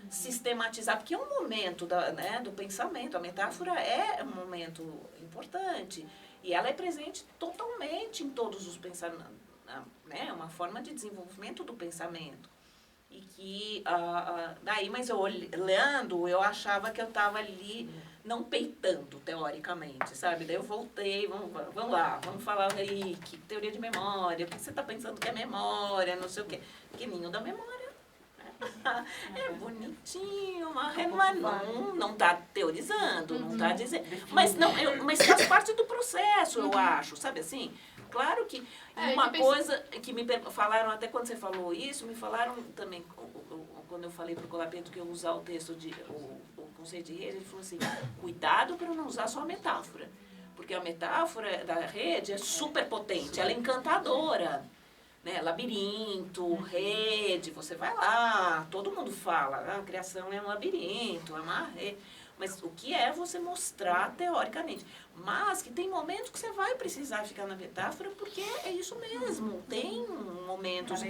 sistematizar, porque é um momento do pensamento, a metáfora é um momento importante, e ela é presente totalmente em todos os pensamentos, né? É uma forma de desenvolvimento do pensamento. E que, daí, mas eu olhando, eu achava que eu estava ali não peitando, teoricamente, sabe? Daí eu voltei, vamos lá, vamos falar aí, que teoria de memória, o que você está pensando que é memória, não sei o quê. Pequenininho da memória. É bonitinho, mas não está teorizando, não está dizendo. Mas faz parte do processo, eu acho, sabe assim? Claro que uma coisa que me falaram, até quando você falou isso, me falaram também, quando eu falei para o Colapeto que eu usar o texto, o conceito de rede, ele falou assim, cuidado para não usar só a metáfora, porque a metáfora da rede é super potente, ela é encantadora, né? Labirinto, rede, você vai lá, todo mundo fala, a criação é um labirinto, é uma rede. Mas o que é você mostrar teoricamente? Mas que tem momentos que você vai precisar ficar na metáfora, porque é isso mesmo. Tem momentos...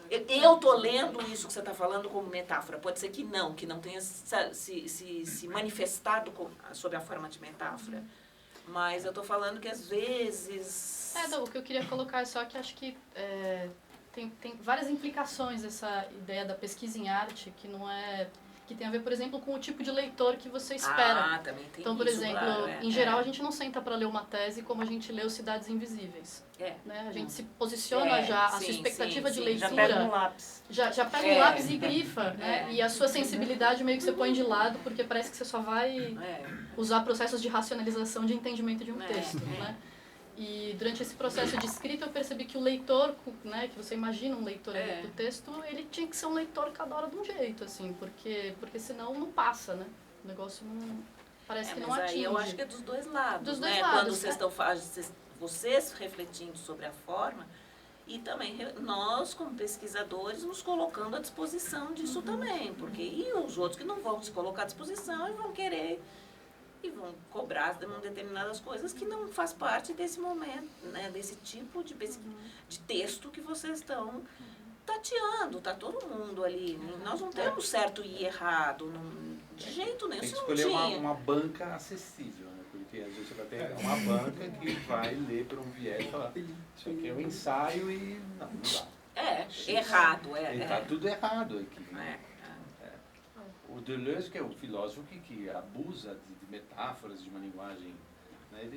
Eu estou lendo isso que você está falando como metáfora. Pode ser que não tenha se manifestado sob a forma de metáfora. Mas eu estou falando que às vezes... o que eu queria colocar é só que acho que tem várias implicações essa ideia da pesquisa em arte, que não é... que tem a ver, por exemplo, com o tipo de leitor que você espera. Também tem então, por isso, exemplo, claro, em geral, a gente não senta para ler uma tese como a gente lê o Cidades Invisíveis. Né? A gente se posiciona a sua expectativa de leitura... Já pega um lápis. Já pega um lápis e grifa, né? E a sua sensibilidade meio que você põe de lado, porque parece que você só vai usar processos de racionalização de entendimento de um texto, né? E durante esse processo de escrita eu percebi que o leitor, né, que você imagina um leitor do texto, ele tinha que ser um leitor cada hora de um jeito, assim, porque senão não passa, né? O negócio não... parece que não atinge. Aí eu acho que é dos dois lados, dos dois né? lados, Quando vocês estão vocês refletindo sobre a forma, e também nós, como pesquisadores, nos colocando à disposição disso também, porque e os outros que não vão se colocar à disposição e vão querer... e vão cobrar determinadas coisas que não faz parte desse momento, né, desse tipo de texto que vocês estão tateando, tá todo mundo ali. Nós não temos certo e errado, de jeito nenhum. Tem que escolher uma banca acessível, né? Porque às vezes você vai ter uma banca que vai ler por um viés e falar, isso aqui é um ensaio e não dá. Errado. Tá tudo errado aqui. O Deleuze, que é o filósofo que abusa de metáforas, de uma linguagem... Né,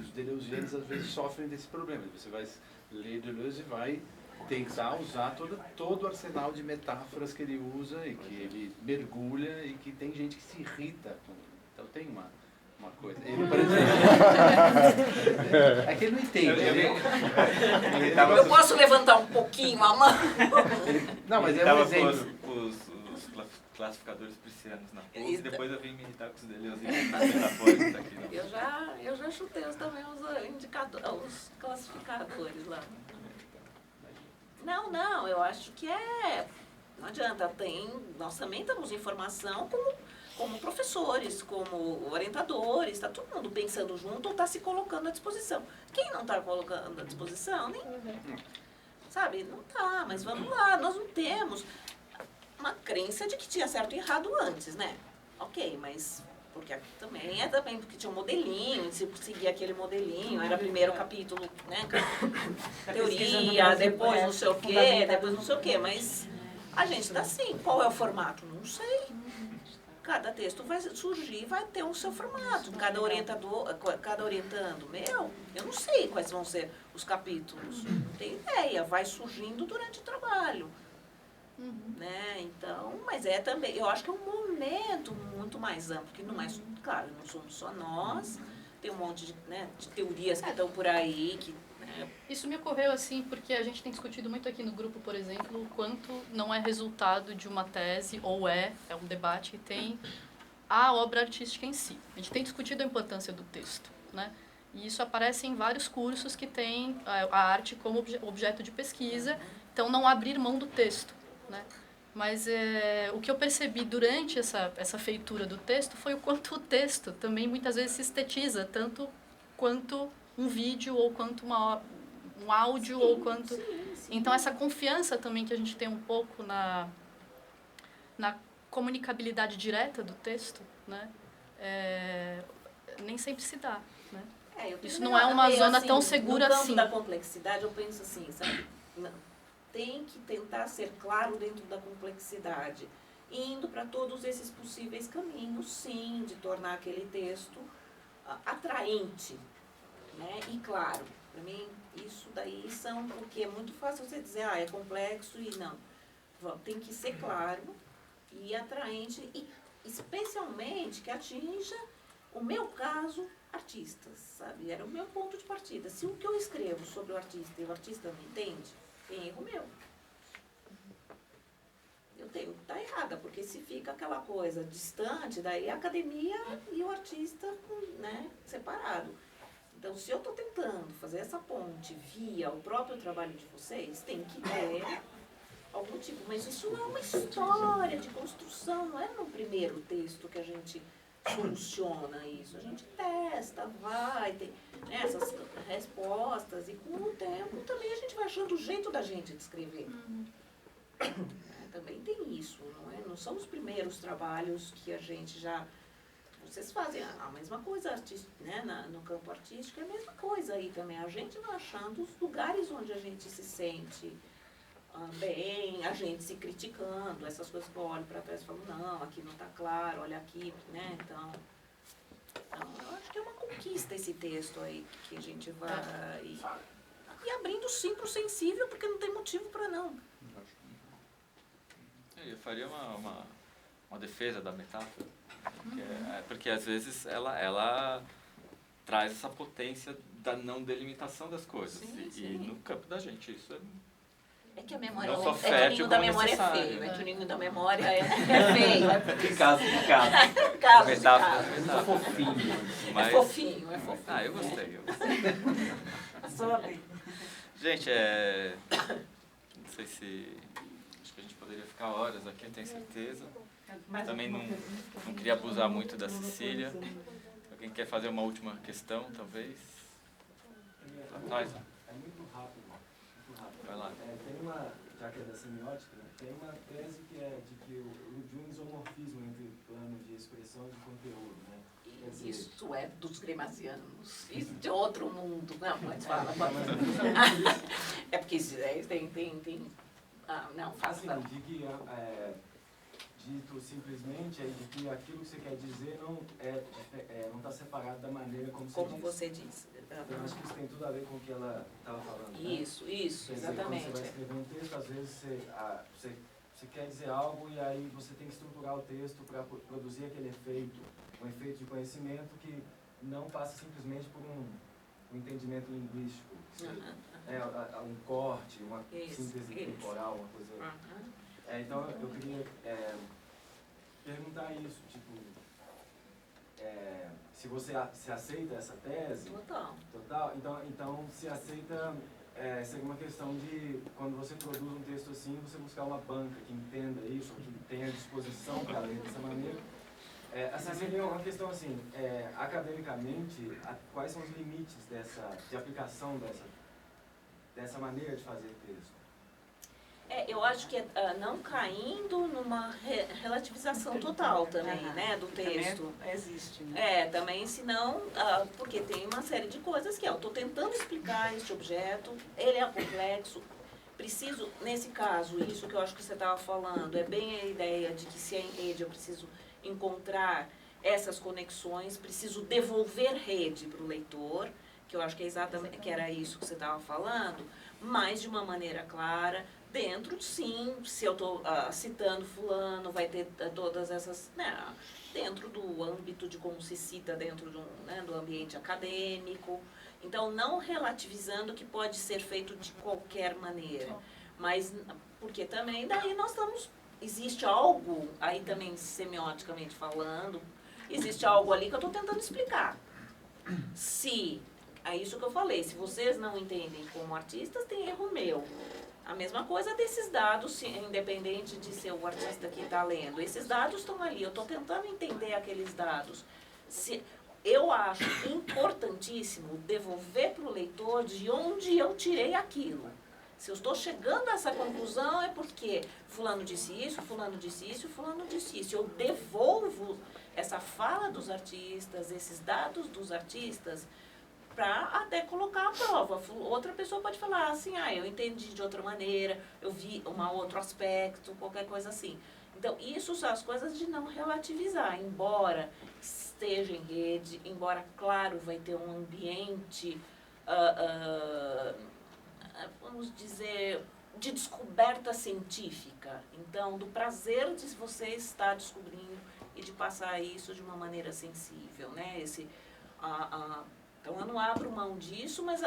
os deleuzianos às vezes sofrem desse problema. Você vai ler Deleuze e vai tentar usar todo o arsenal de metáforas que ele usa e que ele mergulha e que tem gente que se irrita com ele. Então tem uma coisa. Ele, por exemplo... é que ele não entende. Eu posso levantar um pouquinho a mão? Não, mas é um exemplo. Os classificadores piscianos na ponta e depois eu vim me irritar com os deleuzianos metafóricos aqui. Eu já chutei também os classificadores lá. Não, eu acho que não adianta, nós também damos informação como professores, como orientadores, está todo mundo pensando junto ou está se colocando à disposição. Quem não está colocando à disposição, sabe, não está, mas vamos lá, nós não temos uma crença de que tinha certo e errado antes, né? Ok, mas porque também porque tinha um modelinho, se seguia aquele modelinho, era primeiro capítulo, né? Teoria, depois não sei o quê, mas a gente dá assim, qual é o formato? Não sei. Cada texto vai surgir, vai ter o seu formato. Cada orientando, eu não sei quais vão ser os capítulos, não tenho ideia, vai surgindo durante o trabalho. Né? Então, mas também, eu acho que é um momento muito mais amplo, que não é, claro, não somos só nós, tem um monte de teorias que estão por aí, Isso me ocorreu assim, porque a gente tem discutido muito aqui no grupo, por exemplo, o quanto não é resultado de uma tese, ou é um debate que tem a obra artística em si. A gente tem discutido a importância do texto, né? E isso aparece em vários cursos que tem a arte como objeto de pesquisa, então não abrir mão do texto, né? Mas o que eu percebi durante essa feitura do texto foi o quanto o texto também muitas vezes se estetiza, tanto quanto um vídeo ou quanto um áudio ou quanto... Então essa confiança também que a gente tem um pouco na comunicabilidade direta do texto, né, nem sempre se dá, né? Isso não é uma zona tão segura assim. No campo da complexidade, eu penso assim, sabe? Não, tem que tentar ser claro dentro da complexidade, indo para todos esses possíveis caminhos, sim, de tornar aquele texto atraente, né? E claro, para mim, isso daí são, porque é muito fácil você dizer, é complexo e não. Tem que ser claro e atraente, e especialmente que atinja, o meu caso, artistas, sabe? Era o meu ponto de partida. Se o que eu escrevo sobre o artista e o artista não entende, tem erro meu. Eu tenho que estar errada, porque se fica aquela coisa distante, daí a academia e o artista, né, separado. Então, se eu estou tentando fazer essa ponte via o próprio trabalho de vocês, tem que ter algum tipo. Mas isso não é uma história de construção, não é no primeiro texto que a gente soluciona isso. A gente testa, vai, tem, né, essas respostas, e com o tempo também a gente vai achando o jeito da gente de escrever. Também tem isso, não é? Não são os primeiros trabalhos que a gente já... Vocês fazem a mesma coisa, né? No campo artístico é a mesma coisa aí também. A gente vai achando os lugares onde a gente se sente bem, a gente se criticando, essas coisas que eu olho para trás e falo, não, aqui não está claro, olha aqui, né? Então, eu acho que é uma conquista esse texto aí, que a gente vai... E abrindo sim para o sensível, porque não tem motivo para não. Eu faria uma defesa da metáfora, porque às vezes ela traz essa potência da não delimitação das coisas. Sim, e no campo da gente isso é que a memória não só que o fértil ninho da como memória é necessário, feio, né? é que o ninho da memória é feio. Tem caso de caso. Caso de metáfora, caso. Muito fofinho. É fofinho, é fofinho. Ah, eu gostei. Sobe. Gente, não sei se... Acho que a gente poderia ficar horas aqui, eu tenho certeza. Também não queria abusar muito da Cecília. Alguém quer fazer uma última questão, talvez? Faz. É muito rápido. Vai lá. Tem uma, já que é da semiótica, tem uma tese que é de que de um isomorfismo entre plano de expressão e de conteúdo, né? Quer dizer, Isso é dos gremacianos, isso de outro mundo. Não, mas fala. É porque tem... não, faz. assim, de que, dito simplesmente, é de que aquilo que você quer dizer não está separado da maneira como Você disse. Eu acho que isso tem tudo a ver com o que ela estava falando. Isso, Quer dizer, exatamente. quando você vai escrever um texto, às vezes você quer dizer algo e aí você tem que estruturar o texto para produzir aquele efeito, um efeito de conhecimento que não passa simplesmente por um entendimento linguístico. Um corte, uma síntese temporal, uma coisa... Então, eu queria perguntar isso, tipo, se você se aceita essa tese... Total. Então se aceita, seria uma questão de, quando você produz um texto assim, você buscar uma banca que entenda isso, que tenha disposição para ler dessa maneira. Assim, seria uma questão assim, academicamente, quais são os limites de aplicação dessa maneira de fazer texto? Eu acho que não caindo numa relativização total também, né, do texto. Também existe, né? Também, senão, porque tem uma série de coisas que eu estou tentando explicar este objeto, ele é complexo, preciso, nesse caso, isso que eu acho que você estava falando, é bem a ideia de que se é em rede eu preciso encontrar essas conexões, preciso devolver rede para o leitor, que eu acho que é exatamente, que era isso que você estava falando, mas de uma maneira clara, dentro, sim, se eu estou citando fulano, vai ter todas essas, né, dentro do âmbito de como se cita dentro do ambiente acadêmico. Então, não relativizando que pode ser feito de qualquer maneira, mas porque também daí nós estamos, existe algo, aí também semioticamente falando, existe algo ali que eu estou tentando explicar. É isso que eu falei, se vocês não entendem como artistas, tem erro meu. A mesma coisa desses dados, independente de ser o artista que está lendo. Esses dados estão ali, eu estou tentando entender aqueles dados. Eu acho importantíssimo devolver para o leitor de onde eu tirei aquilo. Se eu estou chegando a essa conclusão é porque fulano disse isso, fulano disse isso, fulano disse isso. Eu devolvo essa fala dos artistas, esses dados dos artistas, para até colocar à prova. Outra pessoa pode falar assim, eu entendi de outra maneira, eu vi um outro aspecto, qualquer coisa assim. Então, isso são as coisas de não relativizar, embora esteja em rede, embora, claro, vai ter um ambiente, vamos dizer, de descoberta científica. Então, do prazer de você estar descobrindo e de passar isso de uma maneira sensível, né? Então, eu não abro mão disso, mas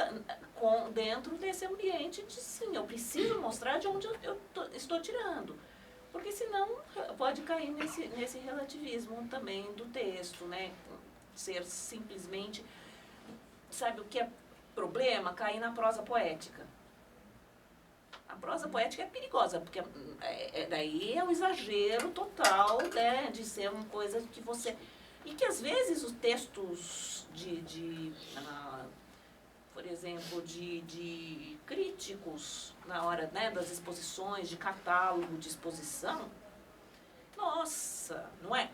dentro desse ambiente de sim, eu preciso mostrar de onde eu estou tirando. Porque senão pode cair nesse relativismo também do texto, né? Ser simplesmente, sabe o que é problema? Cair na prosa poética. A prosa poética é perigosa, porque daí é um exagero total, né? De ser uma coisa que você... E que às vezes os textos por exemplo, de críticos na hora, né, das exposições, de catálogo de exposição, nossa, não é?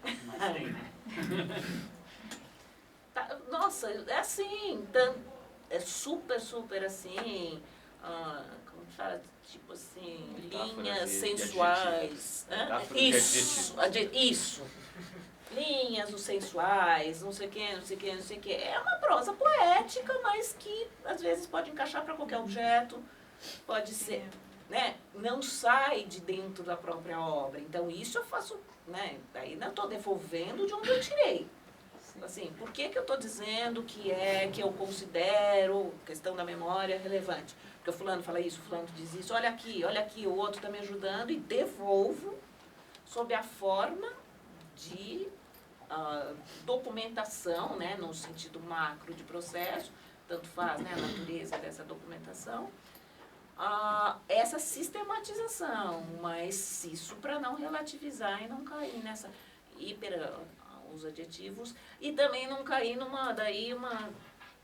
Nossa, é assim, é super, super assim, como fala, tipo assim, linhas sensuais. Isso. Linhas, os sensuais, não sei o que, não sei o que, não sei o que. É uma prosa poética, mas que às vezes pode encaixar para qualquer objeto, pode ser, né? Não sai de dentro da própria obra. Então isso eu faço, né? Daí não estou devolvendo de onde eu tirei. Assim, por que eu estou dizendo que eu considero questão da memória relevante? Porque o fulano fala isso, o fulano diz isso, olha aqui, o outro está me ajudando e devolvo sob a forma de documentação, né, no sentido macro de processo, tanto faz, né, a natureza dessa documentação, essa sistematização, mas isso para não relativizar e não cair nessa os adjetivos, e também não cair uma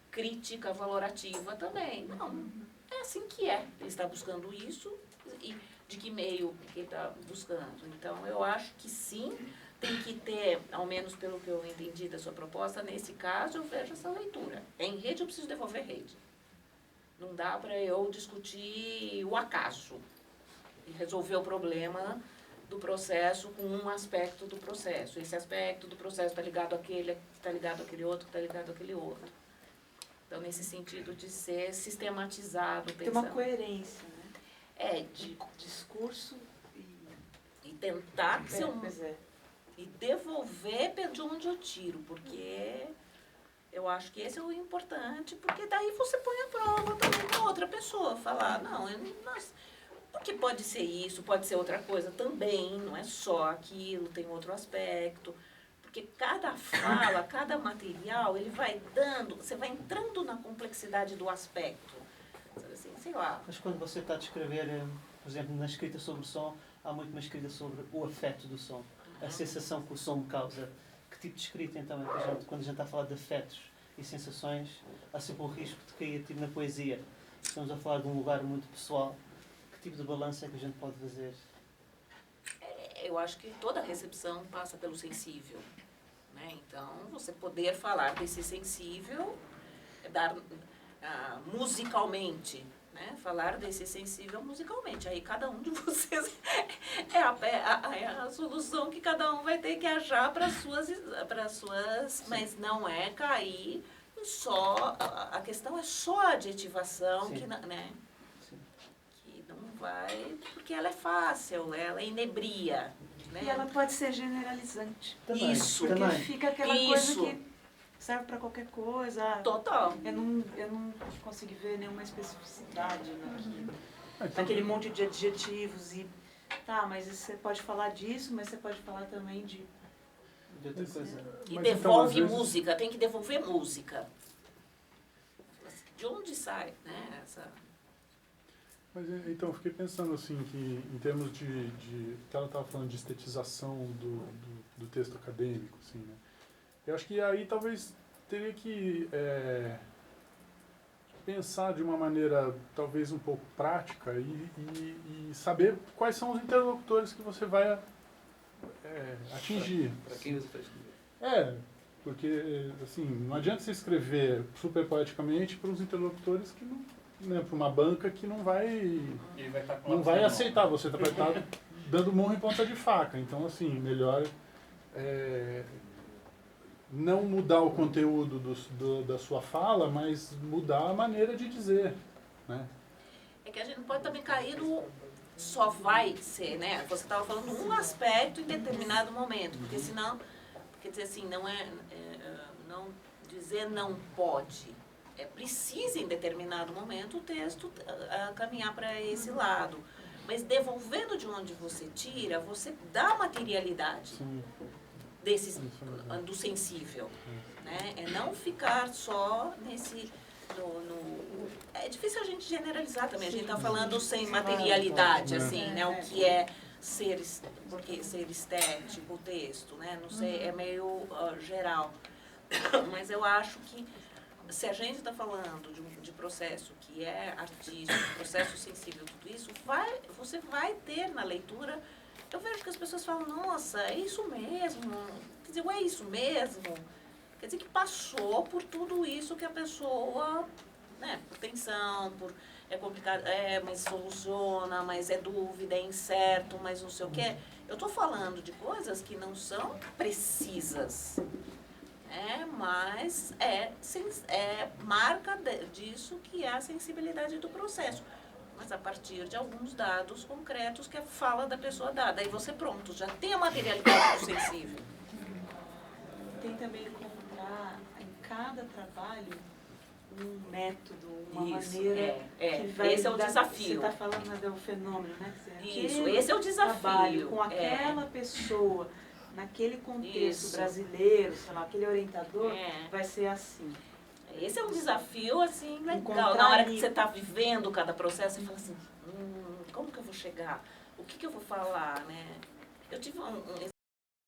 crítica valorativa também. Não, é assim que é. Ele está buscando isso e de que meio que ele está buscando. Então, eu acho que sim, tem que ter, ao menos pelo que eu entendi da sua proposta, nesse caso eu vejo essa leitura. Em rede eu preciso devolver rede. Não dá para eu discutir o acaso e resolver o problema do processo com um aspecto do processo. Esse aspecto do processo está ligado àquele, está ligado àquele outro, está ligado àquele outro. Então, nesse sentido de ser sistematizado. Tem uma coerência, né? De discurso e tentar ser e devolver de onde eu tiro, porque eu acho que esse é o importante, porque daí você põe a prova também para outra pessoa falar, não, porque pode ser isso, pode ser outra coisa também, não é só aquilo, tem outro aspecto. Porque cada fala, cada material, ele vai dando, você vai entrando na complexidade do aspecto. Assim, sei lá. Mas quando você está a descrever, por exemplo, na escrita sobre o som, há muito uma escrita sobre o afeto do som, a sensação que o som me causa. Que tipo de escrita, então, quando a gente está a falar de afetos e sensações, há sempre o risco de cair tipo, na poesia. Estamos a falar de um lugar muito pessoal. Que tipo de balanço é que a gente pode fazer? Eu acho que toda recepção passa pelo sensível. Né? Então, você poder falar desse sensível, musicalmente, né? Falar desse sensível musicalmente. Aí cada um de vocês é a solução que cada um vai ter que achar para suas, mas não é cair só, a questão é só a adjetivação, que, né? Que não vai, porque ela é fácil, ela inebria. Né? E ela pode ser generalizante. Também, isso. Porque também. fica aquela coisa que serve para qualquer coisa. Total. Eu não consegui ver nenhuma especificidade naquele monte de adjetivos. Mas você pode falar disso, mas você pode falar também de outra coisa. E devolve então, música, tem que devolver música. De onde sai, né, essa... Mas então, eu fiquei pensando assim, que em termos que ela estava falando de estetização do texto acadêmico, assim, né? Eu acho que aí talvez teria que pensar de uma maneira talvez um pouco prática e saber quais são os interlocutores que você vai atingir. Para quem você está escrevendo? Porque assim, não adianta você escrever super poeticamente para os interlocutores que não, né, para uma banca que não vai aceitar, você vai estar dando murro em ponta de faca. Então, assim, melhor não mudar o conteúdo da sua fala, mas mudar a maneira de dizer, né? É que a gente não pode também cair no só vai ser, né? Você estava falando um aspecto em determinado momento, porque senão, quer dizer assim, não dizer não pode. É preciso em determinado momento o texto caminhar para esse lado. Mas devolvendo de onde você tira, você dá materialidade do sensível. Né? É não ficar só nesse... é difícil a gente generalizar também. A gente está falando sem materialidade, assim, né? O que é ser estético, o texto, né? Não sei, é meio geral. Mas eu acho que se a gente está falando de processo que é artístico, processo sensível, tudo isso, você vai ter na leitura. Eu vejo que as pessoas falam, nossa, é isso mesmo. Quer dizer, é isso mesmo. Quer dizer que passou por tudo isso que a pessoa, né, por tensão, é complicado, mas soluciona, mas é dúvida, é incerto, mas não sei o quê. Eu estou falando de coisas que não são precisas. Mas marca disso que é a sensibilidade do processo. Mas a partir de alguns dados concretos que a fala da pessoa dá. Daí você pronto, já tem a materialidade do sensível. Tem também encontrar em cada trabalho um método, uma maneira que vai... Esse é o desafio. Você está falando do fenômeno, né? Isso, esse é o desafio. Trabalho com aquela pessoa, naquele contexto brasileiro, sei lá, aquele orientador, vai ser assim. Esse é um desafio, assim, legal. Na hora que você está vivendo cada processo, você fala assim, como que eu vou chegar? O que eu vou falar, né? Eu tive um